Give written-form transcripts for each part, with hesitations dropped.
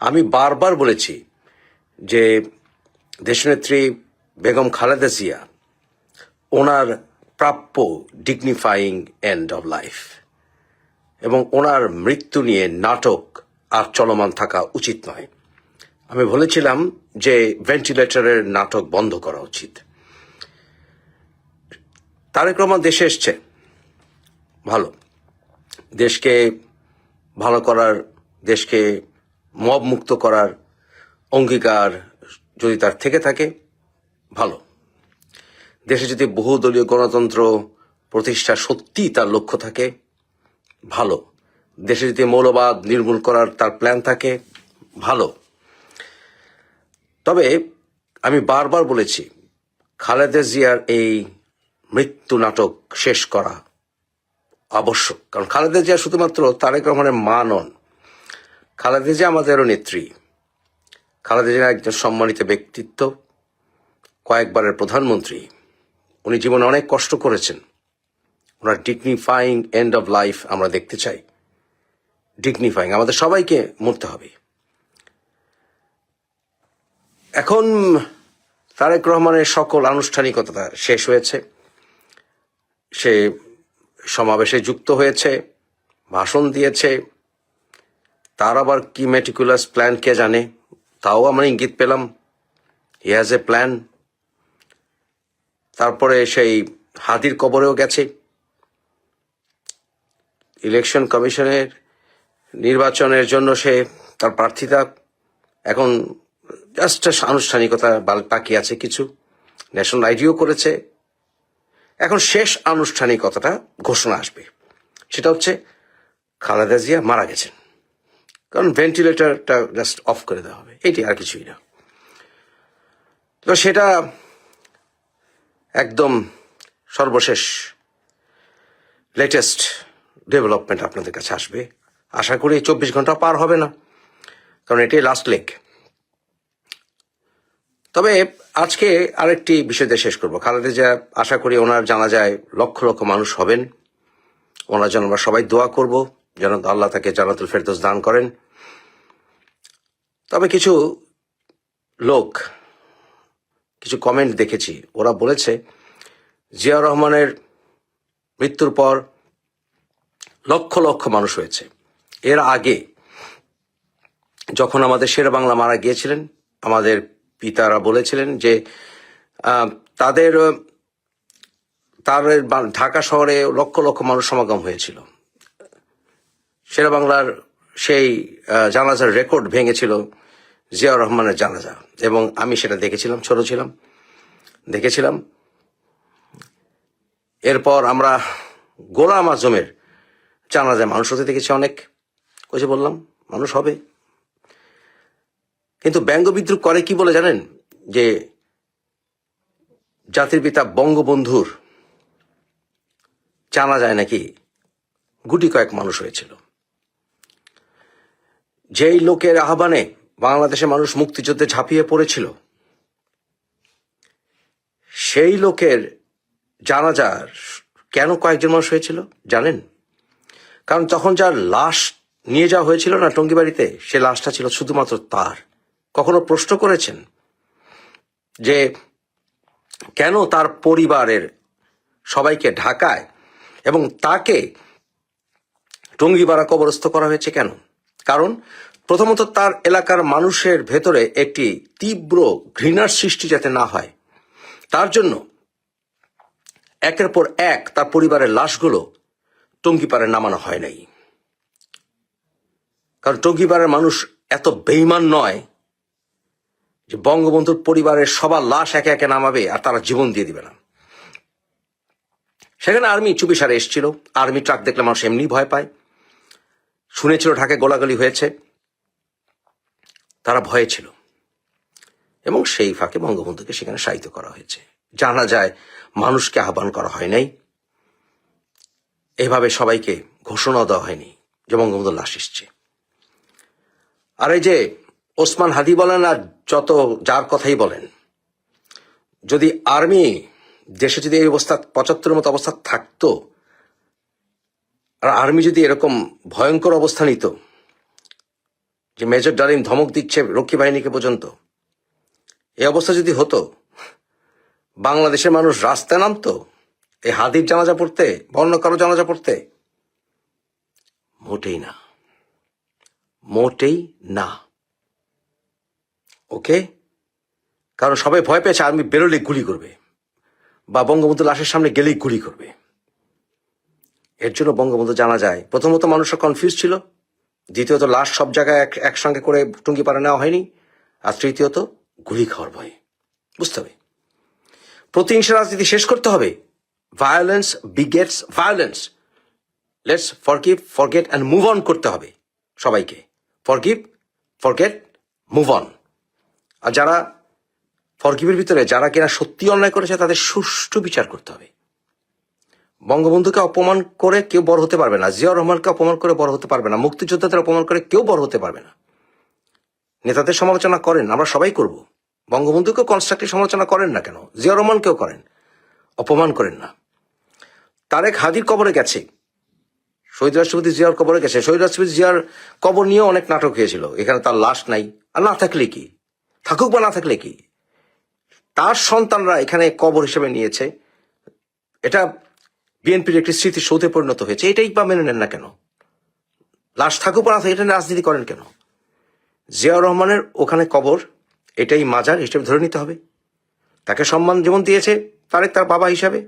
আমি বারবার বলেছি যে দেশনেত্রী বেগম খালেদা জিয়া ওনার প্রাপ্য ডিগনিফাইং এন্ড অব লাইফ, এবং ওনার মৃত্যু নিয়ে নাটক আর চলমান থাকা উচিত নয়। আমি বলেছিলাম যে ভেন্টিলেটরের নাটক বন্ধ করা উচিত। তারেক রহমান দেশে এসছে, ভালো, দেশকে ভালো করার, দেশকে মব মুক্ত করার অঙ্গীকার যদি তার থেকে থাকে ভালো। দেশে যদি বহুদলীয় গণতন্ত্র প্রতিষ্ঠা সত্যি তার লক্ষ্য থাকে ভালো। দেশে যদি মৌলবাদ নির্মূল করার তার প্ল্যান থাকে ভালো। তবে আমি বারবার বলেছি খালেদা জিয়ার এই মৃত্যু নাটক শেষ করা আবশ্যক। কারণ খালেদা জিয়া শুধুমাত্র তারেক রহমানের মা নন, খালেদা জিয়া আমাদেরও নেত্রী। খালেদা জিয়া একজন সম্মানিত ব্যক্তিত্ব, কয়েকবারের প্রধানমন্ত্রী। উনি জীবনে অনেক কষ্ট করেছেন। ওনার ডিগনিফাইং এন্ড অব লাইফ আমরা দেখতে চাই। ডিগনিফাইং, আমাদের সবাইকে মরতে হবে। এখন তারেক রহমানের সকল আনুষ্ঠানিকতা শেষ হয়েছে। সে সমাবেশে যুক্ত হয়েছে, ভাষণ দিয়েছে। তার আবার কি মেটিকুলাস প্ল্যান কে জানে, তাও আমরা ইঙ্গিত পেলাম। He has a plan. তারপরে সেই হাদির কবরেও গেছে। ইলেকশন কমিশনের নির্বাচনের জন্য সে তার প্রার্থিতা এখন জাস্ট আনুষ্ঠানিকতা বাকি আছে কিছু। ন্যাশনাল আইডিও করেছে। এখন শেষ আনুষ্ঠানিকতাটা ঘোষণা আসবে, সেটা হচ্ছে খালেদা জিয়া মারা গেছেন। কারণ ভেন্টিলেটরটা জাস্ট অফ করে দেওয়া হবে, এটি আর কিছুই না। তো সেটা একদম সর্বশেষ লেটেস্ট ডেভেলপমেন্ট আপনাদের কাছে আসবে। আশা করি 24 ঘন্টা পার হবে না, কারণ এটাই লাস্ট লেগ। তবে আজকে আরেকটি বিষয় দিয়ে শেষ করবো। খালেদা জিয়া, আশা করি ওনার জানাজায় লক্ষ লক্ষ মানুষ হবেন। ওনার জন্য আমরা সবাই দোয়া করব যেন আল্লাহ তাকে জান্নাতুল ফেরদৌস দান করেন। তবে কিছু লোক, কিছু কমেন্ট দেখেছি, ওরা বলেছে জিয়া রহমানের মৃত্যুর পর লক্ষ লক্ষ মানুষ হয়েছে। এর আগে যখন আমাদের শেরে বাংলা মারা গিয়েছিলেন, আমাদের পিতারা বলেছিলেন যে তার ঢাকা শহরে লক্ষ লক্ষ মানুষ সমাগম হয়েছিল। শেরে বাংলার সেই জানাজার রেকর্ড ভেঙেছিল জিয়াউর রহমানের জানাজা, এবং আমি সেটা দেখেছিলাম, ছোট ছিলাম, দেখেছিলাম। এরপর আমরা গোলাম আজমের জানাজায় মানুষ হতে দেখেছি অনেক। ওই যে বললাম, মানুষ হবে। কিন্তু ব্যঙ্গ বিদ্রুপ করে কি বলে জানেন? যে জাতির পিতা বঙ্গবন্ধুর জানা যায় নাকি গুটি কয়েক মানুষ হয়েছিল। যেই লোকের আহ্বানে বাংলাদেশের মানুষ মুক্তিযুদ্ধে ঝাঁপিয়ে পড়েছিল, সেই লোকের জানাজার কেন কয়েকজন মানুষ হয়েছিল জানেন? কারণ তখন যার লাশ নিয়ে যাওয়া হয়েছিল না টঙ্গিবাড়িতে, সে লাশটা ছিল শুধুমাত্র তার। কখনো প্রশ্ন করেছেন যে কেন তার পরিবারের সবাইকে ঢাকায় এবং তাকে টঙ্গিপাড়া কবরস্থ করা হয়েছে কেন? কারণ প্রথমত তার এলাকার মানুষের ভেতরে একটি তীব্র ঘৃণার সৃষ্টি যাতে না হয়, তার জন্য একের পর এক তার পরিবারের লাশগুলো টঙ্গিপাড়ায় নামানো হয় নাই। কারণ টঙ্গিপাড়ার মানুষ এত বেঈমান নয় যে বঙ্গবন্ধুর পরিবারের সবার লাশ একে একে নামাবে আর তারা জীবন দিয়ে দিবে না। সেখানে আর্মি চুপিসারে এসেছিল। আর্মি ট্রাক দেখলে মানুষ এমনি ভয় পায়। শুনেছিল ঢাকায় গোলাগুলি হয়েছে, তারা ভয়ে ছিল, এবং সেই ফাঁকে বঙ্গবন্ধুকে সেখানে শায়িত করা হয়েছে। জানা যায় মানুষকে আহ্বান করা হয় নাই, এভাবে সবাইকে ঘোষণা দেওয়া হয়নি যে বঙ্গবন্ধুর লাশ এসছে। আর এই যে ওসমান হাদি বলেন আর যত যার কথাই বলেন, যদি আর্মি দেশে যদি এই অবস্থা 75-এর মতো অবস্থা থাকতো, আর আর্মি যদি এরকম ভয়ঙ্কর অবস্থা নিত, যে মেজর ডালিম ধমক দিচ্ছে রক্ষী বাহিনীকে পর্যন্ত, এই অবস্থা যদি হতো, বাংলাদেশের মানুষ রাস্তায় নামতো এই হাদির জানাজা পড়তে বা অন্য কারো জানাজা পড়তে? মোটেই না, মোটেই না। ওকে, কারণ সবাই ভয় পেয়েছে আর্মি বেরোলে গুলি করবে বা বঙ্গবন্ধু লাশের সামনে গেলেই গুলি করবে। এর জন্য বঙ্গবন্ধু জানা যায় প্রথমত মানুষরা কনফিউজ ছিল, দ্বিতীয়ত লাশ সব জায়গায় একসঙ্গে করে টুঙ্গিপাড়া নেওয়া হয়নি, আর তৃতীয়ত গুলি খাওয়ার ভয়। বুঝতে হবে, প্রতিহিংসা রাজনীতি শেষ করতে হবে। Violence begets violence. Let's forgive, forget and move on করতে হবে সবাইকে। Forgive, forget, move on. আর যারা ফরগিভের ভিতরে যারা কিনা সত্যি অন্যায় করেছে তাদের সুষ্ঠু বিচার করতে হবে। বঙ্গবন্ধুকে অপমান করে কেউ বড় হতে পারবে না, জিয়াউর রহমানকে অপমান করে বড় হতে পারবে না, মুক্তিযোদ্ধাদের অপমান করে কেউ বড় হতে পারবে না। নেতাদের সমালোচনা করেন, আমরা সবাই করব। বঙ্গবন্ধুকেও কনস্ট্রাকটিভ সমালোচনা করেন না কেন, জিয়াউর রহমানকেও করেন, অপমান করেন না। তারেক হাদির কবরে গেছে, শহীদ রাষ্ট্রপতি জিয়ার কবরে গেছে। শহীদ রাষ্ট্রপতি জিয়ার কবর নিয়ে অনেক নাটক হয়েছিল, এখানে তার লাশ নাই। আর না থাকলে কি, থাকুক বা না থাকলে কি, তার সন্তানরা এখানে কবর হিসেবে নিয়েছে। এটা বিএনপির একটি স্মৃতিসৌধে পরিণত হয়েছে, এটাই বা মেনে নেন না কেন? লাশ থাকুক বা না থাকে, এটা রাজনীতি করেন কেন? জিয়াউর রহমানের ওখানে কবর, এটাই মাজার হিসেবে ধরে নিতে হবে। তাকে সম্মান যেমন দিয়েছে তারেক তার বাবা হিসাবে,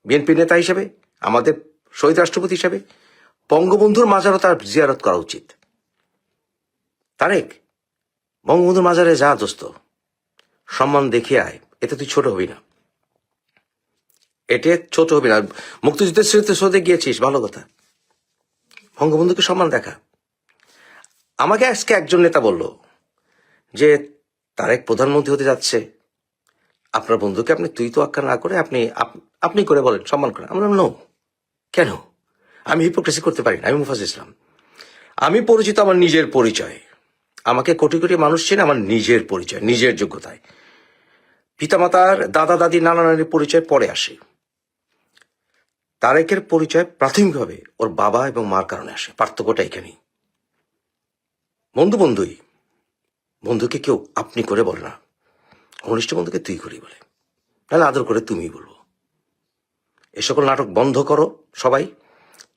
বিএনপি নেতা হিসেবে, আমাদের শহীদ রাষ্ট্রপতি হিসাবে, বঙ্গবন্ধুর মাজারও তার জিয়ারত করা উচিত। তারেক, বঙ্গবন্ধুর মাজারে যা দোস্ত, সম্মান দেখিয়ে আয়, এতে তুই ছোট হবি না, এতে ছোট হবি না। মুক্তিযুদ্ধের স্মৃতিসৌধে গিয়েছিস, ভালো কথা, বঙ্গবন্ধুকে সম্মান দেখা। আমাকে আজকে একজন নেতা বলল যে তারেক প্রধানমন্ত্রী হতে যাচ্ছে, আপনার বন্ধুকে আপনি তুই তো আখ্যা না করে আপনি করে বলেন, সম্মান করেন। আমরা নো, কেন? আমি হিপোক্রেসি করতে পারি না, আমি মুফাজ্জল ইসলাম। আমি পরিচিত আমার নিজের পরিচয়, আমাকে কোটি কোটি মানুষ চেনে আমার নিজের পরিচয়, নিজের যোগ্যতায়। পিতামাতার, দাদা দাদি, নানা নানির পরিচয় পরে আসে। তারেকের পরিচয় প্রাথমিকভাবে ওর বাবা এবং মার কারণে আসে, পার্থক্যটা এখানেই। বন্ধু বন্ধুই, বন্ধুকে কেউ আপনি করে বলে না, ঘনিষ্ঠ বন্ধুকে তুই করেই বলে, তাহলে আদর করে তুমি বলবো। এ সকল নাটক বন্ধ করো সবাই,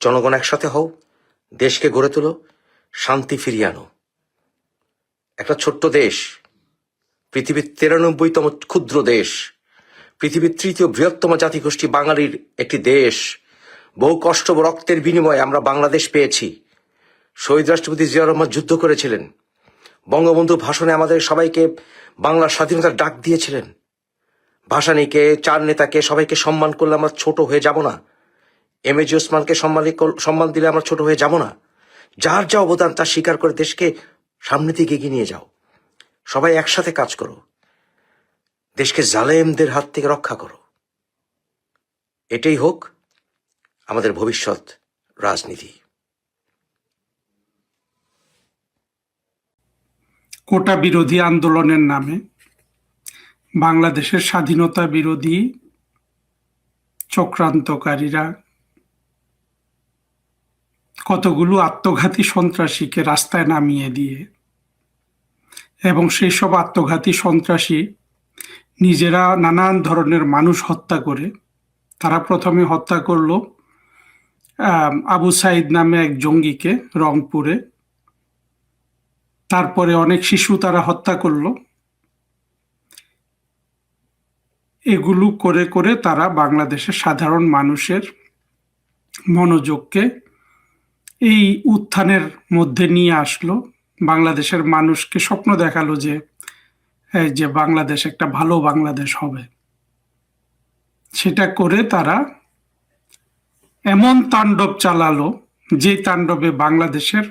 জনগণ একসাথে হও, দেশকে গড়ে তোলো, শান্তি ফিরিয়ে আনো। একটা ছোট্ট দেশ, পৃথিবীর 93তম ক্ষুদ্র দেশ, পৃথিবীর 3য় বৃহত্তম জাতিগোষ্ঠী বাঙালির একটি দেশ। বহু কষ্ট রক্তের বিনিময়ে আমরা বাংলাদেশ পেয়েছি। শহীদ রাষ্ট্রপতি জিয়াউর রহমান যুদ্ধ করেছিলেন, বঙ্গবন্ধু ভাষণে আমাদের সবাইকে বাংলার স্বাধীনতার ডাক দিয়েছিলেন। ভাসানীকে, চার নেতাকে, সবাইকে সম্মান করলে আমরা ছোট হয়ে যাব না। এমএজি ওসমানকে সম্মান দিলে আমরা ছোট হয়ে যাব না। যার যা অবদান তা স্বীকার করে দেশকে সামনের দিকে এগিয়ে নিয়ে যাও। সবাই একসাথে কাজ করো, দেশকে জালেমদের হাত থেকে রক্ষা করো। এটাই হোক আমাদের ভবিষ্যৎ রাজনীতি। কোটা বিরোধী আন্দোলনের নামে বাংলাদেশের স্বাধীনতা বিরোধী চক্রান্তকারীরা কতগুলো আত্মঘাতী সন্ত্রাসীকে রাস্তায় নামিয়ে দিয়ে, এবং সেই সব আত্মঘাতী সন্ত্রাসী নিজেরা নানান ধরনের মানুষ হত্যা করে। তারা প্রথমে হত্যা করলো আবু সাইদ নামে এক জঙ্গিকে রংপুরে, তারপরে অনেক শিশু তারা হত্যা করলো। এগুলো করে করে তারা বাংলাদেশের সাধারণ মানুষের মনোযোগকে এই উত্থানের মধ্যে নিয়ে আসলো। বাংলাদেশের মানুষকে স্বপ্ন দেখালো যে বাংলাদেশ একটা ভালো বাংলাদেশ হবে। সেটা করে তারা এমন তাণ্ডব চালালো যে তাণ্ডবে বাংলাদেশের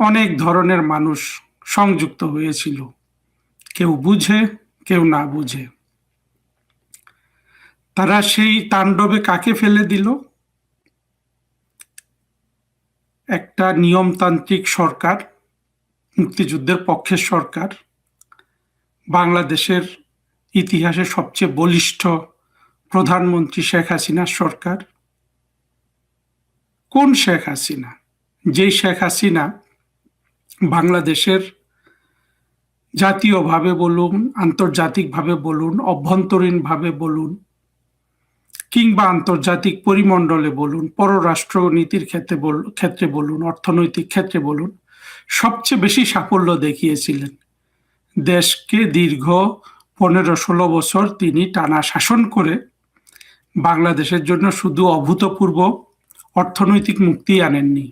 অনেক ধরনের মানুষ সংযুক্ত হয়েছিল, কেউ বুঝে কেউ না বুঝে। তারা সেই তাণ্ডবে কাকে ফেলে দিল? একটা নিয়মতান্ত্রিক সরকার, মুক্তিযুদ্ধের পক্ষের সরকার, বাংলাদেশের ইতিহাসে সবচেয়ে বলিষ্ঠ প্রধানমন্ত্রী শেখ হাসিনার সরকার। কোন শেখ হাসিনা? যেই শেখ হাসিনা বাংলাদেশের জাতীয়ভাবে বলুন, আন্তর্জাতিকভাবে বলুন, অভ্যন্তরীণভাবে বলুন, কিংবা আন্তর্জাতিক পরিমণ্ডলে বলুন, পররাষ্ট্র নীতির ক্ষেত্রে বলুন, অর্থনৈতিক ক্ষেত্রে বলুন, সবচেয়ে বেশি সাফল্য দেখিয়েছিলেন। দেশকে দীর্ঘ 15-16 বছর তিনি টানা শাসন করে বাংলাদেশের জন্য শুধু অভূতপূর্ব অর্থনৈতিক মুক্তি আনেননি।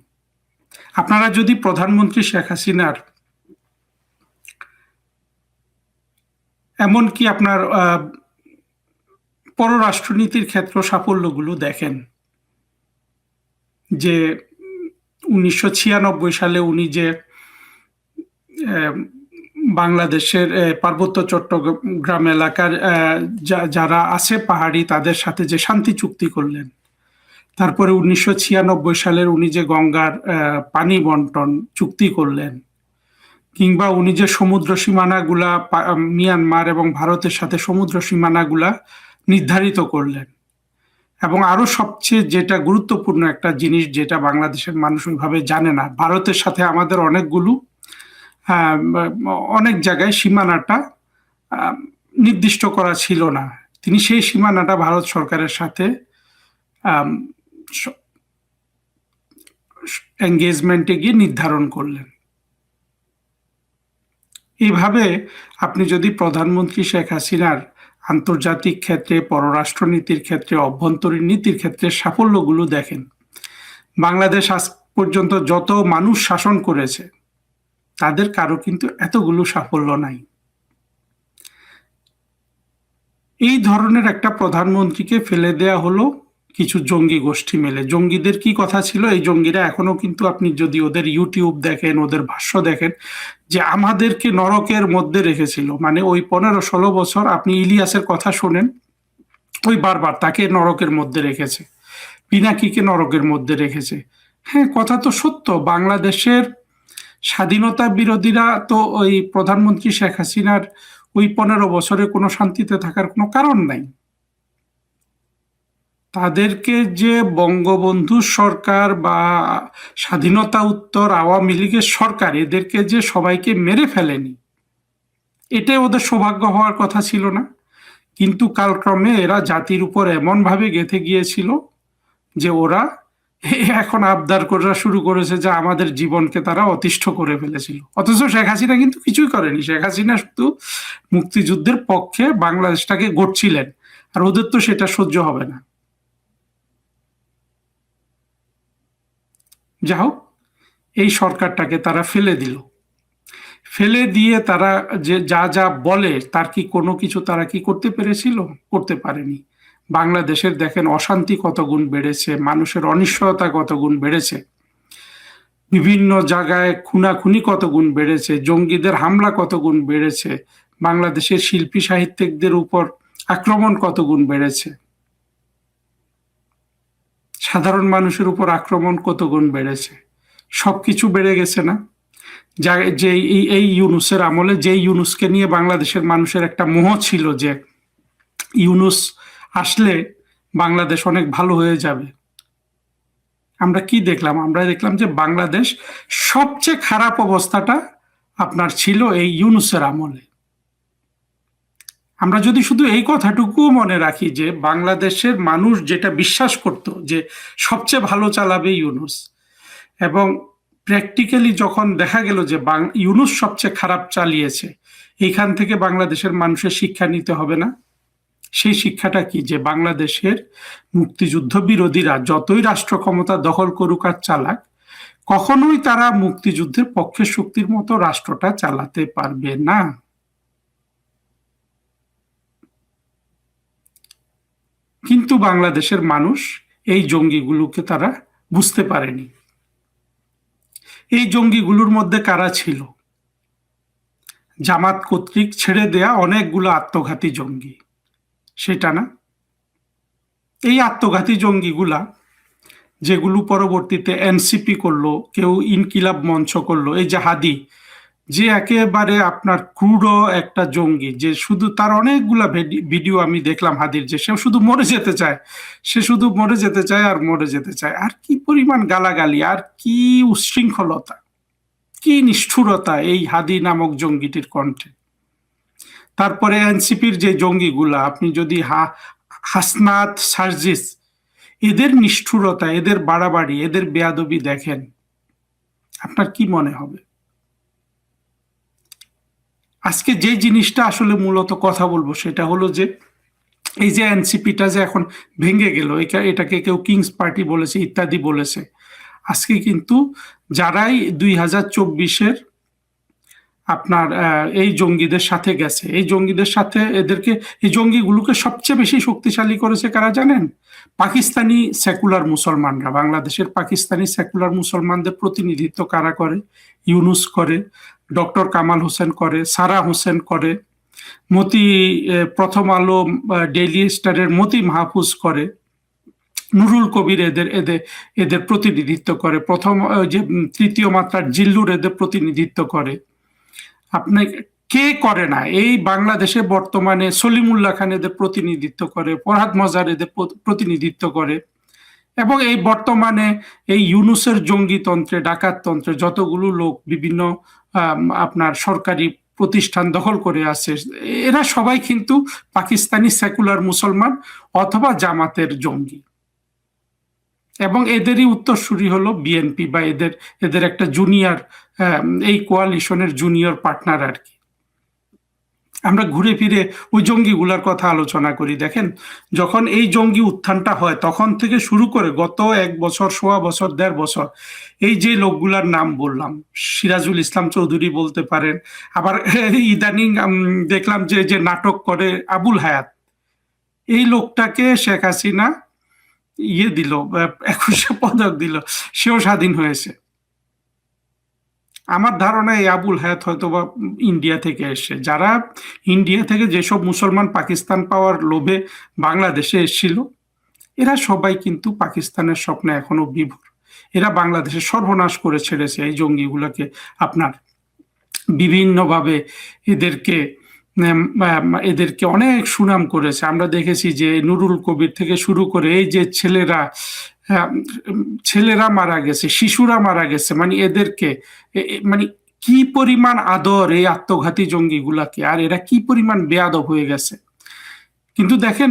আপনারা যদি প্রধানমন্ত্রী শেখ হাসিনার এমনকি আপনার পররাষ্ট্রনীতির ক্ষেত্র সাফল্যগুলো দেখেন, যে 1996 সালে উনি যে বাংলাদেশের পার্বত্য চট্টগ্রাম এলাকার যারা আছে পাহাড়ি তাদের সাথে যে শান্তি চুক্তি করলেন, তারপরে 1996 সালের উনি যে গঙ্গার পানি বন্টন চুক্তি করলেন, কিংবা উনি যে সমুদ্র সীমানাগুলা মিয়ানমার এবং ভারতের সাথে সমুদ্র সীমানাগুলা নির্ধারিত করলেন, এবং আরো সবচেয়ে যেটা গুরুত্বপূর্ণ একটা জিনিস যেটা বাংলাদেশের মানুষ ওইভাবে জানে না, ভারতের সাথে আমাদের অনেক জায়গায় সীমানাটা নির্দিষ্ট করা ছিল না। তিনি সেই সীমানাটা ভারত সরকারের সাথে এঙ্গেজমেন্টে গিয়ে নির্ধারণ করলেন। এইভাবে আপনি যদি প্রধানমন্ত্রী শেখ হাসিনার আন্তর্জাতিক ক্ষেত্রে, পররাষ্ট্রনীতির ক্ষেত্রে, অভ্যন্তরীণ নীতির ক্ষেত্রে সাফল্যগুলো দেখেন, বাংলাদেশ আজ পর্যন্ত যত মানুষ শাসন করেছে তাদের কারো কিন্তু এতগুলো সাফল্য নাই। এই ধরনের একটা প্রধানমন্ত্রীকে ফেলে দেয়া হলো কিছু জঙ্গি গোষ্ঠী মিলে। জঙ্গিদের কি কথা ছিল, এই জঙ্গিরা এখনো কিন্তু আপনি যদি ওদের ইউটিউব দেখেন, ওদের ভাষ্য দেখেন, যে আমাদেরকে নরকের মধ্যে রেখেছিল। মানে ওই 15-16 বছর আপনি ইলিয়াসের কথা শোনেন, ওই বারবার তাকে নরকের মধ্যে রেখেছে, পিনাকিকে নরকের মধ্যে রেখেছে। হ্যাঁ, কথা তো সত্য। বাংলাদেশের স্বাধীনতা বিরোধীরা তো ওই প্রধানমন্ত্রী শেখ হাসিনার ওই 15 বছরে কোনো শান্তিতে থাকার কোনো কারণ নাই। তাদেরকে যে বঙ্গবন্ধু সরকার বা স্বাধীনতা উত্তর আওয়ামী লীগের সরকার এদেরকে যে সবাইকে মেরে ফেলেনি, এটাই ওদের সৌভাগ্য হওয়ার কথা ছিল না। কিন্তু কালক্রমে এরা জাতির উপর এমনভাবে গেঁথে গিয়েছিল যে ওরা এখন আবদার করা শুরু করেছে যে আমাদের জীবনকে তারা অতিষ্ঠ করে ফেলেছিল। অথচ শেখ হাসিনা কিন্তু কিছুই করেনি। শেখ হাসিনা শুধু মুক্তিযুদ্ধের পক্ষে বাংলাদেশটাকে গড়ছিলেন, আর ওদের তো সেটা সহ্য হবে না। যা হোক, এই সরকারটাকে তারা ফেলে দিল। ফেলে দিয়ে তারা যে যা যা বলে তার কি কোনো কিছু তারা কি করতে পেরেছিল? করতে পারেনি। বাংলাদেশের দেখেন অশান্তি কত গুণ বেড়েছে, মানুষের অনিশ্চয়তা কত গুণ বেড়েছে, বিভিন্ন জায়গায় খুনাখুনি কত গুণ বেড়েছে, জঙ্গিদের হামলা কত গুণ বেড়েছে, বাংলাদেশের শিল্পী সাহিত্যিকদের উপর আক্রমণ কত গুণ বেড়েছে, সাধারণ মানুষের উপর আক্রমণ কত গুণ বেড়েছে। সবকিছু বেড়ে গেছে না? যে এই ইউনুসের আমলে, যে ইউনুসকে নিয়ে বাংলাদেশের মানুষের একটা মোহ ছিল যে ইউনুস আসলে বাংলাদেশ অনেক ভালো হয়ে যাবে, আমরা কি দেখলাম? আমরা দেখলাম যে বাংলাদেশ সবচেয়ে খারাপ অবস্থাটা আপনার ছিল এই ইউনুসের আমলে। আমরা যদি শুধু এই কথাটুকু মনে রাখি যে বাংলাদেশের মানুষ যেটা বিশ্বাস করত যে সবচেয়ে ভালো চালাবে ইউনুস, এবং প্র্যাকটিক্যালি যখন দেখা গেল যে ইউনুস সবচেয়ে খারাপ চালিয়েছে, এইখান থেকে বাংলাদেশের মানুষের শিক্ষা নিতে হবে না? সেই শিক্ষাটা কি? যে বাংলাদেশের মুক্তিযুদ্ধ বিরোধীরা যতই রাষ্ট্র ক্ষমতা দখল করুক আর চালাক, কখনোই তারা মুক্তিযুদ্ধের পক্ষের শক্তির মতো রাষ্ট্রটা চালাতে পারবে না। কিন্তু বাংলাদেশের মানুষ এই জঙ্গিগুলোকে তারা বুঝতে পারেনি। এই জঙ্গিগুলোর মধ্যে কারা ছিল? জামাত কর্তৃক ছেড়ে দেয়া অনেকগুলো আত্মঘাতী জঙ্গি, সেটা না? এই আত্মঘাতী জঙ্গিগুলা যেগুলো পরবর্তীতে এনসিপি করলো, কেউ ইনকিলাব মঞ্চ করলো, এই যে হাদি, যে একেবারে আপনার ক্রুডো একটা জঙ্গি, যে শুধু তার অনেকগুলা ভিডিও আমি দেখলাম হাদির, যে সে শুধু মরে যেতে চায়, সে শুধু মরে যেতে চায় আর মরে যেতে চায়। আর কি পরিমাণ গালাগালি, আর কি উচ্ছৃঙ্খলতা! কি নিষ্ঠুরতা এই হাদি নামক জঙ্গিটির কণ্ঠে। তারপরে এনসিপির যে জঙ্গিগুলা, আপনি যদি হাসনাত, সার্জিস, এদের নিষ্ঠুরতা, এদের বাড়াবাড়ি, এদের বেয়াদবি দেখেন, আপনার কি মনে হবে? আজকে যে জিনিসটা আসলে মূলত কথা বলবো সেটা হলো যে এই যে এনসিপিটা যে এখন ভেঙে গেল, এটাকে কেউ কিংস পার্টি বলেছে ইত্যাদি বলেছে, আজকে কিন্তু যারাই 2024-এর আপনার এই জঙ্গিদের সাথে গেছে, এই জঙ্গিদের সাথে এই জঙ্গিগুলোকে সবচেয়ে বেশি শক্তিশালী করেছে কারা জানেন? পাকিস্তানি সেকুলার মুসলমানরা। বাংলাদেশের পাকিস্তানি সেকুলার মুসলমানদের প্রতিনিধিত্ব কারা করে? ইউনুস করে, ডক্টর কামাল হোসেন করে, সারা হোসেন করে, মতি, প্রথম আলো, ডেইলি স্টারের মতি মাহফুজ করে, নুরুল কবির এদের এদের এদের প্রতিনিধিত্ব করে, প্রথম যে তৃতীয় মাত্রার জিল্লুর এদের প্রতিনিধিত্ব করে। আপনি কে করে না? এই বাংলাদেশে বর্তমানে সলিমুল্লাহ খান এদের প্রতিনিধিত্ব করে, ফরহাদ মজার এদের প্রতিনিধিত্ব করে, এবং এই বর্তমানে এই ইউনুসের জঙ্গিতন্ত্রে, ডাকাততন্ত্রে যতগুলো লোক বিভিন্ন আপনার সরকারি প্রতিষ্ঠান দখল করে আছে, এরা সবাই কিন্তু পাকিস্তানি সেকুলার মুসলমান অথবা জামাতের জঙ্গি। এবং এদেরই উত্তরসূরি হলো বিএনপি বা এদের একটা জুনিয়র, এই কোয়ালিশনের জুনিয়র পার্টনার আর কি। আমরা ঘুরে ফিরে ওই জঙ্গিগুলার কথা আলোচনা করি। দেখেন, যখন এই জঙ্গি উত্থানটা হয় তখন থেকে শুরু করে গত 1 বছর, সোয়া বছর, 1.5 বছর, এই যে লোকগুলার নাম বললাম, সিরাজুল ইসলাম চৌধুরী বলতে পারেন, আবার ইদানিং দেখলাম যে নাটক করে আবুল হায়াত, এই লোকটাকে শেখ হাসিনা দিল, 21শে পদক দিল, সেও স্বাধীন হয়েছে। আমার ধারণা এই আবুল হায়াত হয়তো বা ইন্ডিয়া থেকে এসে, যারা ইন্ডিয়া থেকে যেসব মুসলমান পাকিস্তান পাওয়ার লোভে বাংলাদেশে এসেছিল, এরা সবাই কিন্তু পাকিস্তানের স্বপ্নে এখনো বিভোর। এরা বাংলাদেশে সর্বনাশ করে ছেড়েছে এই জঙ্গিগুলোকে। আপনার বিভিন্নভাবে এদেরকে এদেরকে অনেক সুনাম করেছে। আমরা দেখেছি যে নুরুল কবির থেকে শুরু করে এই যে ছেলেরা মারা গেছে, শিশুরা মারা গেছে, মানে এদেরকে মানে কি পরিমাণ আদর এই আত্মঘাতী জঙ্গিগুলাকে, আর এরা কি পরিমাণ বেয়াদব হয়ে গেছে। কিন্তু দেখেন,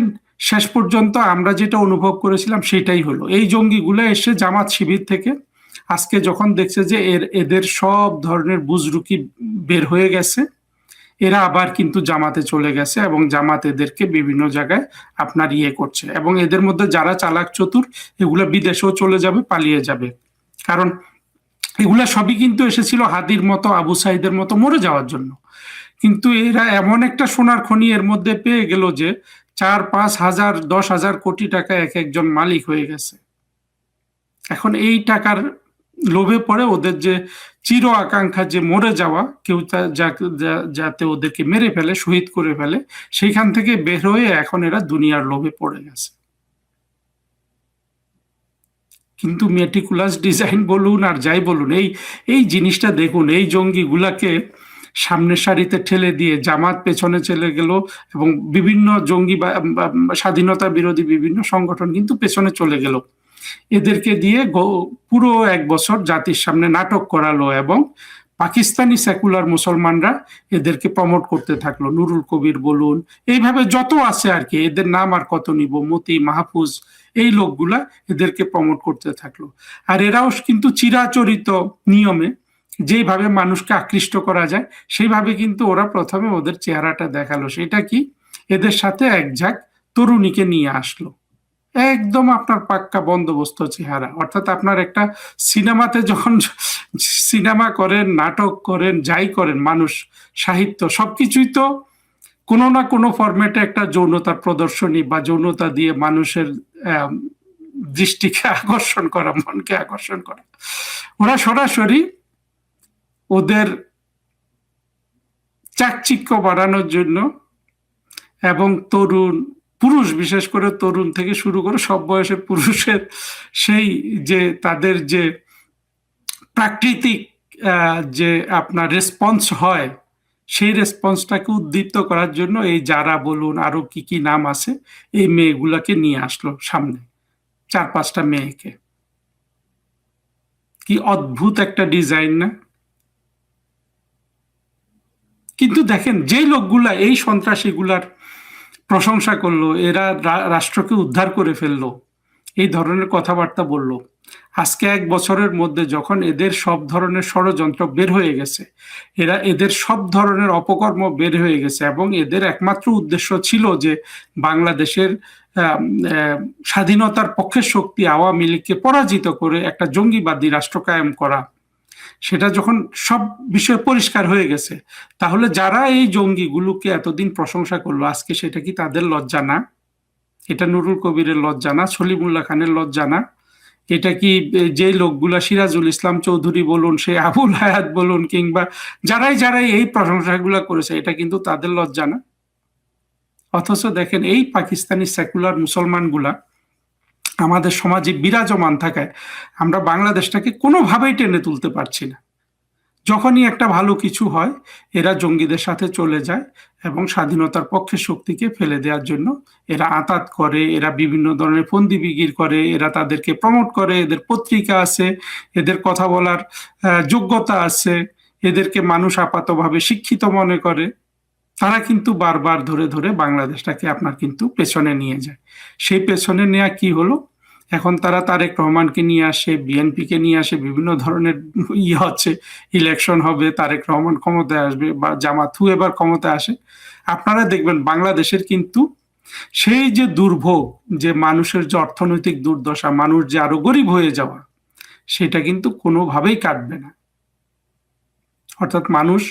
শেষ পর্যন্ত আমরা যেটা অনুভব করেছিলাম সেটাই হলো, এই জঙ্গিগুলো এসে জামাত শিবির থেকে আজকে যখন দেখছে যে এদের সব ধরনের বুজরুকি বের হয়ে গেছে, এরা আবার কিন্তু জামাতে চলে গেছে এবং জামাত এদেরকে বিভিন্ন জায়গায় আপনার করছে। এবং এদের মধ্যে যারা চালাক চতুর, এগুলা বিদেশেও চলে যাবে, পালিয়ে যাবে। কারণ এগুলা সবই কিন্তু এসেছিল হাদির মতো, আবু সাইদের মতো মরে যাওয়ার জন্য। কিন্তু এরা এমন একটা সোনার খনি এর মধ্যে পেয়ে গেল যে 4-5 হাজার 10,000 কোটি টাকা এক একজন মালিক হয়ে গেছে। এখন এই টাকার লোভে পড়ে ওদের যে চির আকাঙ্ক্ষা যে মরে যাওয়া, কেউ যাতে ওদেরকে মেরে ফেলে, শহীদ করে ফেলে, সেইখান থেকে বের হয়ে এখন এরা দুনিয়ার লোভে পড়ে গেছে। কিন্তু মেটিকুলাস ডিজাইন বলুন আর যাই বলুন, এই জিনিসটা দেখুন, এই জঙ্গিগুলাকে সামনের সারিতে ঠেলে দিয়ে জামাত পেছনে চলে গেল এবং বিভিন্ন জঙ্গি বা স্বাধীনতা বিরোধী বিভিন্ন সংগঠন কিন্তু পেছনে চলে গেল। এদেরকে দিয়ে পুরো 1 বছর জাতির সামনে নাটক করালো এবং পাকিস্তানি সেকুলার মুসলমানরা এদেরকে প্রমোট করতে থাকলো। নুরুল কবির বলুন, এইভাবে যত আছে আর কি, এদের নাম আর কত নিব, মতি, মাহফুজ, এই লোকগুলা এদেরকে প্রমোট করতে থাকলো। আর এরাও কিন্তু চিরাচরিত নিয়মে যেভাবে মানুষকে আকৃষ্ট করা যায় সেইভাবে কিন্তু ওরা প্রথমে ওদের চেহারাটা দেখালো। সেটা কি? এদের সাথে এক ঝাঁক তরুণীকে নিয়ে আসলো, একদম আপনার পাক্কা বন্দোবস্ত চেহারা। অর্থাৎ আপনার একটা সিনেমাতে যখন সিনেমা করেন, নাটক করেন, যাই করেন, মানুষ, সাহিত্য, সবকিছুই তো কোনো না কোনো ফরম্যাটে একটা যৌনতার প্রদর্শনী বা যৌনতা দিয়ে মানুষের দৃষ্টিকে আকর্ষণ করা, মনকে আকর্ষণ করা। ওরা সরাসরি ওদের চাকচিক্য বাড়ানোর জন্য এবং তরুণ পুরুষ, বিশেষ করে তরুণ থেকে শুরু করে সব বয়সের পুরুষের সেই যে তাদের যে প্রাকৃতিক যে আপনার রেসপন্স হয়, সেই রেসপন্সটাকে উদ্দীপ্ত করার জন্য এই যারা বলুন, আরো কি কি নাম আছে, এই মেয়েগুলাকে নিয়ে আসলো সামনে, 4-5টা মেয়েকে। কি অদ্ভুত একটা ডিজাইন না? কিন্তু দেখেন যেই লোকগুলা এই সন্ত্রাসীগুলার প্রশংসা করলো, এরা রাষ্ট্রকে উদ্ধার করে ফেললো, এই ধরনের কথাবার্তা বলল, আজকে 1 বছরের মধ্যে যখন এদের সব ধরনের ষড়যন্ত্র বের হয়ে গেছে, এদের সব ধরনের অপকর্ম বের হয়ে গেছে, এবং এদের একমাত্র উদ্দেশ্য ছিল যে বাংলাদেশের স্বাধীনতার পক্ষের শক্তি আওয়ামী লীগকে পরাজিত করে একটা জঙ্গিবাদী রাষ্ট্র কায়েম করা, সেটা যখন সব বিষয় পরিষ্কার হয়ে গেছে, তাহলে যারা এই জঙ্গিগুলোকে এতদিন প্রশংসা করলো, আজকে সেটা কি তাদের লজ্জা না? এটা নুরুল কবিরের লজ্জা না? সলিমুল্লাহ খানের লজ্জা না? এটা কি যে লোকগুলা সিরাজুল ইসলাম চৌধুরী বলুন, সে আবুল হায়াত বলুন, কিংবা যারাই এই প্রশংসাগুলা করেছে, এটা কিন্তু তাদের লজ্জা না? অথচ দেখেন এই পাকিস্তানি সেকুলার মুসলমানগুলা আমাদের সমাজে বিরাজমান থাকায় আমরা বাংলাদেশটাকে কোনোভাবেই টেনে তুলতে পারছি না। যখনই একটা ভালো কিছু হয়, এরা জঙ্গিদের সাথে চলে যায় এবং স্বাধীনতার পক্ষের শক্তিকে ফেলে দেওয়ার জন্য এরা আঁতাত করে, এরা বিভিন্ন ধরনের ফন্দি বিগির করে, এরা তাদেরকে প্রমোট করে, এদের পত্রিকা আছে, এদের কথা বলার যোগ্যতা আছে, এদেরকে মানুষ আপাতভাবে শিক্ষিত মনে করে। তারা কিন্তু বারবার ধরে ধরে বাংলাদেশটাকে আপনার কিন্তু পেছনে নিয়ে যায়। সেই পেছনে নেওয়া কি হলো? এখন তারা তারেক রহমানকে নিয়ে আসে, বিএনপিকে নিয়ে আসে, বিভিন্ন ধরনের হচ্ছে, ইলেকশন হবে, তারেক রহমান ক্ষমতায় আসবে বা জামাত এবার ক্ষমতায় আসে, আপনারা দেখবেন বাংলাদেশের কিন্তু সেই যে দুর্ভোগ, যে মানুষের যে অর্থনৈতিক দুর্দশা, মানুষ যে আরো গরিব হয়ে যাওয়া, সেটা কিন্তু কোনোভাবেই কাটবে না। অর্থাৎ মানুষ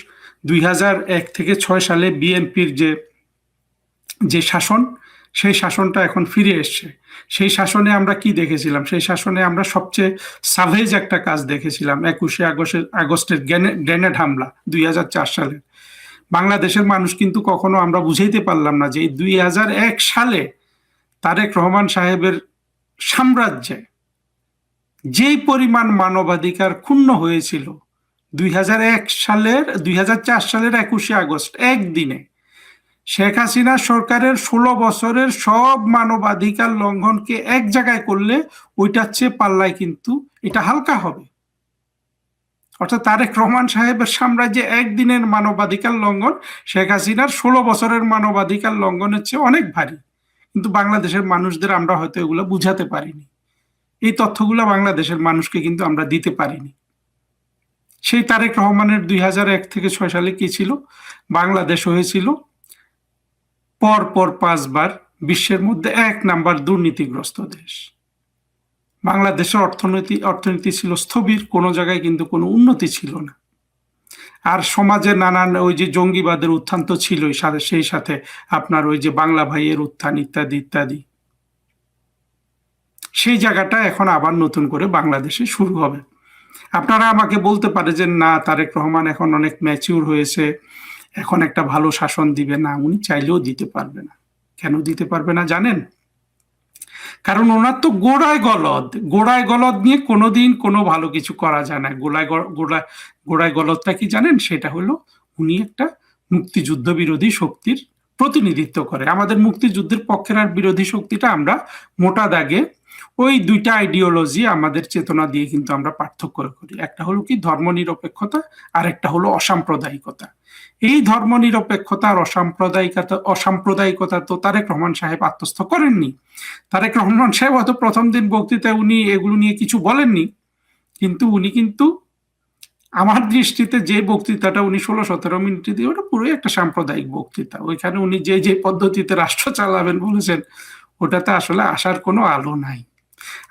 2001 থেকে 6 সালে বিএনপির যে শাসন, সেই শাসনটা এখন ফিরে এসছে। সেই শাসনে আমরা কি দেখেছিলাম? সেই শাসনে আমরা সবচেয়ে সাভেজ একটা কাজ দেখেছিলাম 21শে আগস্টের গ্রেনেড হামলা 2004 সালে। বাংলাদেশের মানুষ কিন্তু কখনো আমরা বুঝাইতে পারলাম না যে 2001 সালে তারেক রহমান সাহেবের সাম্রাজ্যে যেই পরিমাণ মানবাধিকার ক্ষুণ্ণ হয়েছিল 2004 সালের 21শে আগস্ট একদিনে, শেখ হাসিনা সরকারের 16 বছরের সব মানবাধিকার লঙ্ঘনকে এক জায়গায় করলে ওইটার চেয়ে পাল্লায় কিন্তু এটা হালকা হবে। অর্থাৎ তারেক রহমান সাহেবের সাম্রাজ্যে একদিনের মানবাধিকার লঙ্ঘন শেখ হাসিনার 16 বছরের মানবাধিকার লঙ্ঘনের চেয়ে অনেক ভারী। কিন্তু বাংলাদেশের মানুষদের আমরা হয়তো এগুলো বুঝাতে পারিনি, এই তথ্যগুলো বাংলাদেশের মানুষকে কিন্তু আমরা দিতে পারিনি। সেই তারেক রহমানের 2001 থেকে 6 সালে কি ছিল? বাংলাদেশ হয়েছিল পর 5 বার বিশ্বের মধ্যে 1 নাম্বার দুর্নীতিগ্রস্ত দেশ। বাংলাদেশের অর্থনীতি ছিল স্থবির, কোনো জায়গায় কিন্তু কোনো উন্নতি ছিল না। আর সমাজে নানান ওই যে জঙ্গিবাদের উত্থান তো ছিলই, সেই সাথে আপনার ওই যে বাংলা ভাইয়ের উত্থান ইত্যাদি ইত্যাদি। সেই জায়গাটা এখন আবার নতুন করে বাংলাদেশে শুরু হবে। আপনারা আমাকে বলতে পারে যে না, তারেক রহমান এখন অনেক ম্যাচিউর হয়েছে, এখন একটা ভালো শাসন দিবে। না, উনি চাইলেও দিতে পারবে না। কেন দিতে পারবে না জানেন? কারণ ওনার তো গোড়ায় গলদ নিয়ে কোনোদিন কোনো ভালো কিছু করা যায় না। গোড়ায় গলদটা কি জানেন? সেটা হলো উনি একটা মুক্তিযুদ্ধ বিরোধী শক্তির প্রতিনিধিত্ব করে। আমাদের মুক্তিযুদ্ধের পক্ষের আর বিরোধী শক্তিটা আমরা মোটা দাগে ওই 2টা আইডিওলজি আমাদের চেতনা দিয়ে কিন্তু আমরা পার্থক্য করি। একটা হলো কি ধর্মনিরপেক্ষতা, আর একটা হলো অসাম্প্রদায়িকতা। এই ধর্মনিরপেক্ষতা আর অসাম্প্রদায়িকতা তো তারেক রহমান সাহেব আত্মস্থ করেননি। তারেক রহমান সাহেব হয়তো প্রথম দিন বক্তৃতায় উনি এগুলো নিয়ে কিছু বলেননি, কিন্তু উনি কিন্তু আমার দৃষ্টিতে যে বক্তৃতাটা উনি 16-17 মিনিটে দিয়ে, ওটা পুরোই একটা সাম্প্রদায়িক বক্তৃতা। ওইখানে উনি যে পদ্ধতিতে রাষ্ট্র চালাবেন বলেছেন, ওটাতে আসলে আশার কোনো আলো নাই।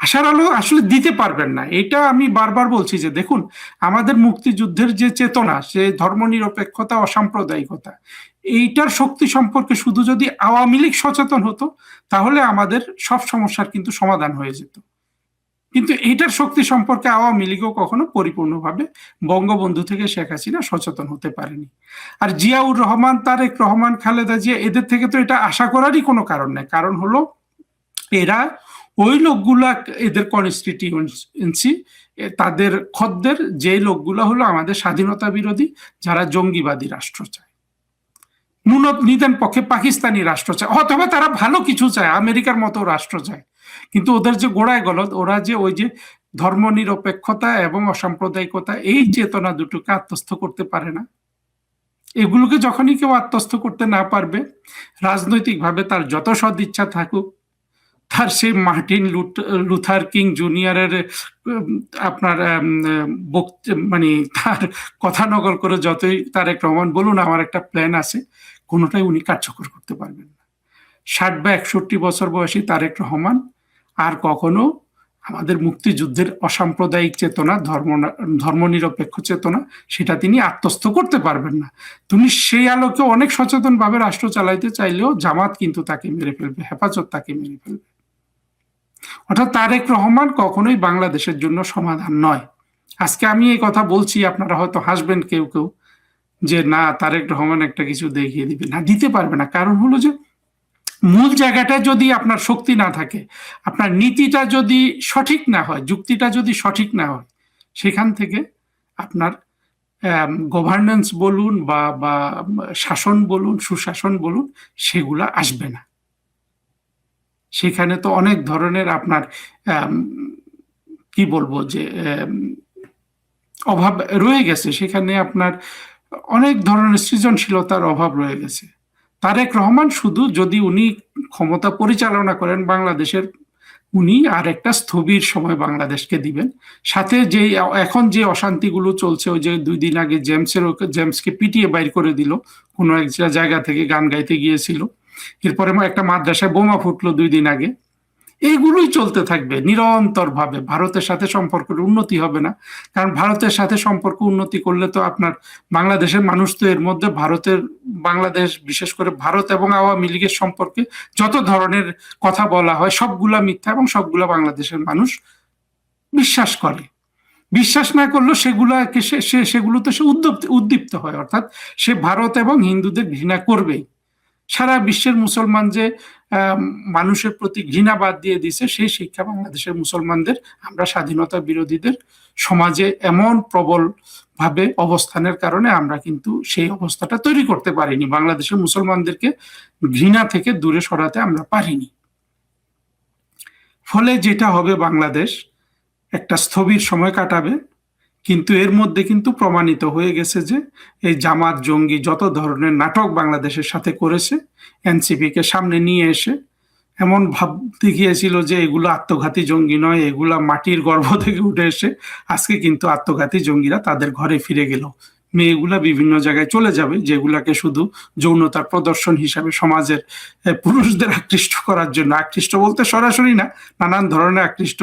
আশার আলো আসলে দিতে পারবেন না। এটা আমি বারবার বলছি যে দেখুন, আমাদের মুক্তিযুদ্ধের যে চেতনা, সে ধর্মনিরপেক্ষতা, অসাম্প্রদায়িকতা, এইটার শক্তি সম্পর্কে শুধু যদি আওয়ামী লীগ সচেতন হতো, তাহলে আমাদের সব সমস্যার কিন্তু সমাধান হয়ে যেত। কিন্তু এইটার শক্তি সম্পর্কে আওয়ামী লীগও কখনো পরিপূর্ণভাবে বঙ্গবন্ধু থেকে শেখ হাসিনা সচেতন হতে পারেনি। আর জিয়াউর রহমান, তারেক রহমান, খালেদা জিয়া, এদের থেকে তো এটা আশা করারই কোনো কারণ নেই। কারণ হলো এরা ওই লোকগুলা, এদের কনস্টিটিউয়েন্সি, তাদের খদ্দের যে লোকগুলা হলো আমাদের স্বাধীনতা বিরোধী, যারা জঙ্গিবাদী রাষ্ট্র চায়, নিদেন পক্ষে পাকিস্তানি রাষ্ট্র চায়, অথবা তারা ভালো কিছু চায়, আমেরিকার মতো রাষ্ট্র চায়। কিন্তু ওদের যে গোড়ায় গলদ, ওরা যে ওই যে ধর্মনিরপেক্ষতা এবং অসাম্প্রদায়িকতা, এই চেতনা দুটোকে আত্মস্থ করতে পারে না। এগুলোকে যখনই কেউ আত্মস্থ করতে না পারবে, রাজনৈতিকভাবে তার যত সদিচ্ছা থাকুক, তার সেই মার্টিন লুথার কিং জুনিয়রের আপনার মানে তার কথা নকল করে যতই তারেক রহমান বলুন আমার একটা প্ল্যান আছে, কোনোটাই উনি কার্যকর করতে পারবেন না। 60 বা 61 বছর বয়সী তারেক রহমান আর কখনো আমাদের মুক্তিযুদ্ধের অসাম্প্রদায়িক চেতনা, ধর্মনিরপেক্ষ চেতনা, সেটা তিনি আত্মস্থ করতে পারবেন না। তিনি সেই আলোকে অনেক সচেতনভাবে রাষ্ট্র চালাইতে চাইলেও জামাত কিন্তু তাকে মেরে ফেলবে, হেফাজত তাকে মেরে ফেলবে। অর্থাৎ তারেক রহমান কখনোই বাংলাদেশের জন্য সমাধান নয়। আজকে আমি এই কথা বলছি, আপনারা হয়তো হাসবেন কেউ কেউ যে না তারেক রহমান একটা কিছু দেখিয়ে দিবে, না, দিতে পারবে না। কারণ হলো যে মূল জায়গাটা যদি আপনার শক্তি না থাকে, আপনার নীতিটা যদি সঠিক না হয়, যুক্তিটা যদি সঠিক না হয়, সেখান থেকে আপনার গভর্নেন্স বলুন বা শাসন বলুন, সুশাসন বলুন, সেগুলা আসবে না। সেখানে তো অনেক ধরনের আপনার কি বলবো যে অভাব রয়ে গেছে, সেখানে আপনার অনেক ধরনের সৃজনশীলতার অভাব রয়ে গেছে। তারেক রহমান শুধু যদি উনি ক্ষমতা পরিচালনা করেন বাংলাদেশের, উনি আর একটা স্থবির সময় বাংলাদেশকে দিবেন। সাথে যে এখন যে অশান্তিগুলো চলছে, ওই যে 2 দিন আগে জেমসকে পিটিয়ে বাইর করে দিল, কোনো এক জায়গা থেকে গান গাইতে গিয়েছিল, এরপরে একটা মাদ্রাসায় বোমা ফুটলো 2 দিন আগে, এইগুলোই চলতে থাকবে নিরন্তর ভাবে। ভারতের সাথে সম্পর্কের উন্নতি হবে না, কারণ ভারতের সাথে সম্পর্ক উন্নতি করলে তো আপনার বাংলাদেশের মানুষ তো এর মধ্যে বাংলাদেশ, বিশেষ করে ভারত এবং আওয়ামী লীগের সম্পর্কে যত ধরনের কথা বলা হয় সবগুলা মিথ্যা এবং সবগুলা বাংলাদেশের মানুষ বিশ্বাস করে। বিশ্বাস না করলেও সেগুলোতে সে উদ্দীপ্ত হয়, অর্থাৎ সে ভারত এবং হিন্দুদের ঘৃণা করবেই। সারা বিশ্বের মুসলমান যে মানুষের প্রতি ঘৃণা বাদ দিয়ে দিছে, সেই শিক্ষা বাংলাদেশের মুসলমানদের আমরা স্বাধীনতা বিরোধীদের সমাজে এমন প্রবল ভাবে অবস্থানের কারণে আমরা কিন্তু সেই অবস্থাটা তৈরি করতে পারিনি। বাংলাদেশের মুসলমানদেরকে ঘৃণা থেকে দূরে সরাতে আমরা পারিনি। ফলে যেটা হবে, বাংলাদেশ একটা স্থবির সময় কাটাবে। কিন্তু এর মধ্যে কিন্তু প্রমাণিত হয়ে গেছে যে এই জামাত জঙ্গি যত ধরনের নাটক বাংলাদেশের সাথে করেছে, এনসিপিকে সামনে নিয়ে এসে এমন ভাব দেখিয়েছিল যে এগুলো আত্মঘাতী জঙ্গি নয়, এগুলা মাটির গর্ভ থেকে উঠে এসে আজকে কিন্তু আত্মঘাতী জঙ্গিরা তাদের ঘরে ফিরে গেল। মেয়েগুলা বিভিন্ন জায়গায় চলে যাবে, যেগুলাকে শুধু যৌনতার প্রদর্শন হিসাবে সমাজের পুরুষদের আকৃষ্ট করার জন্য, আকৃষ্ট বলতে সরাসরি না, নানান ধরনের আকৃষ্ট,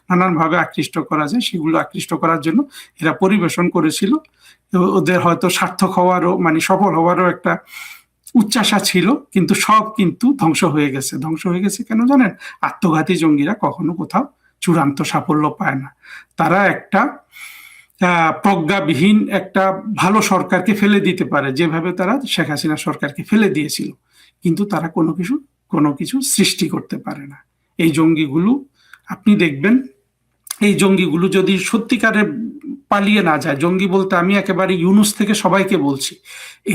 নানানভাবে আকৃষ্ট করা যায়, সেগুলো আকৃষ্ট করার জন্য এরা পরিবেশন করেছিল। ওদের হয়তো সার্থক হওয়ারও, মানে সফল হওয়ারও একটা উচ্চাশা ছিল, কিন্তু সব কিন্তু ধ্বংস হয়ে গেছে। ধ্বংস হয়ে গেছে কেন জানেন? আত্মঘাতী জঙ্গিরা কখনো কোথাও চূড়ান্ত সাফল্য পায় না। তারা একটা প্রজ্ঞাবিহীন একটা ভালো সরকারকে ফেলে দিতে পারে, যেভাবে তারা শেখ হাসিনা সরকারকে ফেলে দিয়েছিল, কিন্তু তারা কোনো কিছু সৃষ্টি করতে পারে না। এই জঙ্গিগুলো আপনি দেখবেন, এই জঙ্গিগুলো যদি সত্যিকারে পালিয়ে না যায়, জঙ্গি বলতে আমি একেবারে ইউনুস থেকে সবাইকে বলছি,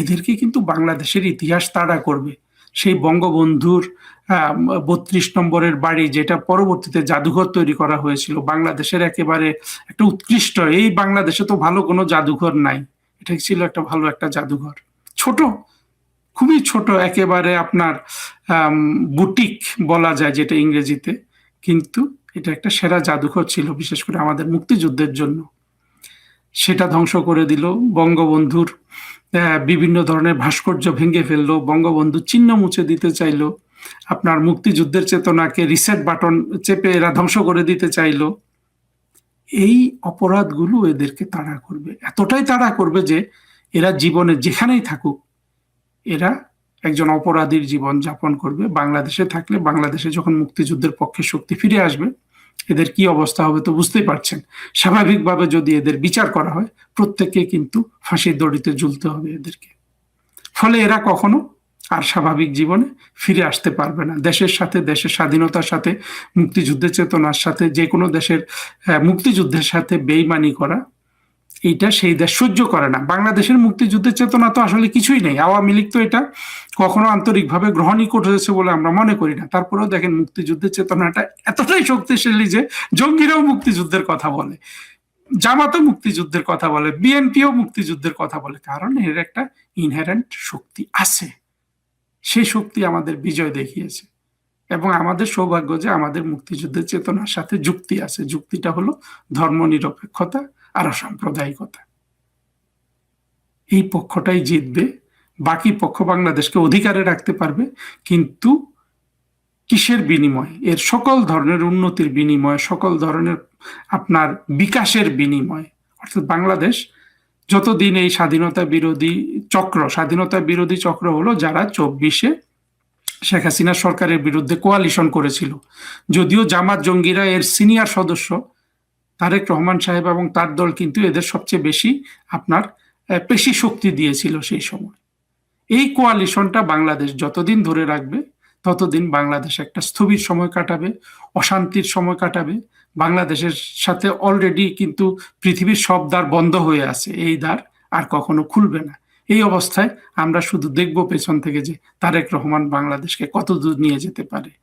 এদেরকে কিন্তু বাংলাদেশের ইতিহাস তাড়া করবে। সেই বঙ্গবন্ধুর 32 নম্বরের বাড়ি, যেটা পরবর্তীতে জাদুঘর তৈরি করা হয়েছিল, বাংলাদেশের একেবারে একটা উৎকৃষ্ট, এই বাংলাদেশে তো ভালো কোনো জাদুঘর নাই, এটা ছিল একটা ভালো একটা জাদুঘর, ছোট, খুবই ছোট, একেবারে আপনার বুটিক বলা যায় যেটা ইংরেজিতে, কিন্তু এটা একটা সেরা জাদুঘর ছিল, বিশেষ করে আমাদের মুক্তিযুদ্ধের জন্য। সেটা ধ্বংস করে দিল। বঙ্গবন্ধুর বিভিন্ন ধরনের ভাস্কর্য ভেঙে ফেললো, বঙ্গবন্ধুর চিহ্ন মুছে দিতে চাইলো, আপনার মুক্তিযুদ্ধের চেতনাকে রিসেট বাটন চেপে এরা ধ্বংস করে দিতে চাইলো। এই অপরাধগুলো এদেরকে তাড়া করবে, এতটাই তাড়া করবে যে এরা জীবনে যেখানেই থাকুক এরা একজন অপরাধীর জীবন যাপন করবে। বাংলাদেশে থাকলে, বাংলাদেশে যখন মুক্তিযুদ্ধের পক্ষে শক্তি ফিরে আসবে, এদের কি অবস্থা হবে তো বুঝতেই পারছেন। স্বাভাবিকভাবে যদি এদের বিচার করা হয়, প্রত্যেককে কিন্তু ফাঁসির দড়িতে ঝুলতে হবে এদেরকে। ফলে এরা কখনো আর স্বাভাবিক জীবনে ফিরে আসতে পারবে না। দেশের সাথে, দেশের স্বাধীনতার সাথে, মুক্তিযুদ্ধের চেতনার সাথে, যে কোনো দেশের মুক্তিযুদ্ধের সাথে বেইমানি করা, এইটা সেই দেশ সহ্য করে না। বাংলাদেশের মুক্তিযুদ্ধের চেতনা তো আসলে কিছুই নেই। আওয়ামী লীগ তো এটা কখনো আন্তরিকভাবে গ্রহণই করেছে বলে আমরা মনে করি না। তারপরেও দেখেন মুক্তিযুদ্ধের চেতনাটা এতটাই শক্তিশালী যে জঙ্গিরাও মুক্তিযুদ্ধের কথা বলে। জামাতও মুক্তিযুদ্ধের কথা বলে, বিএনপিও মুক্তিযুদ্ধের কথা বলে, কারণ এর একটা ইনহেরেন্ট শক্তি আছে। সেই শক্তি আমাদের বিজয় দেখিয়েছে এবং আমাদের সৌভাগ্য যে আমাদের মুক্তিযুদ্ধের চেতনার সাথে যুক্তি আছে। যুক্তিটা হলো ধর্মনিরপেক্ষতা আর অসাম্প্রদায়িকতা। এই পক্ষটাই জিতবে। বাকি পক্ষ বাংলাদেশকে অধিকারে রাখতে পারবে, কিন্তু কিসের বিনিময়ে? এর সকল ধরনের উন্নতির বিনিময়ে, সকল ধরনের আপনার বিকাশের বিনিময়ে। অর্থাৎ বাংলাদেশ যতদিন এই স্বাধীনতা বিরোধী চক্র হলো যারা 24-এ শেখ হাসিনা সরকারের বিরুদ্ধে কোয়ালিশন করেছিল। যদিও জামাত জঙ্গিরা এর সিনিয়র সদস্য, তারেক রহমান সাহেব এবং তার দল কিন্তু এদের সবচেয়ে বেশি আপনার পেশি শক্তি দিয়েছিল সেই সময়। এই কোয়ালিশনটা বাংলাদেশ যতদিন ধরে রাখবে ততদিন বাংলাদেশ একটা স্থবির সময় কাটাবে, অশান্তির সময় কাটাবে। বাংলাদেশের সাথে অলরেডি কিন্তু পৃথিবীর সব দ্বার বন্ধ হয়ে আছে, এই দ্বার আর কখনো খুলবে না। এই অবস্থায় আমরা শুধু দেখব পেছন থেকে যে তারেক রহমান বাংলাদেশকে কত দূর নিয়ে যেতে পারে।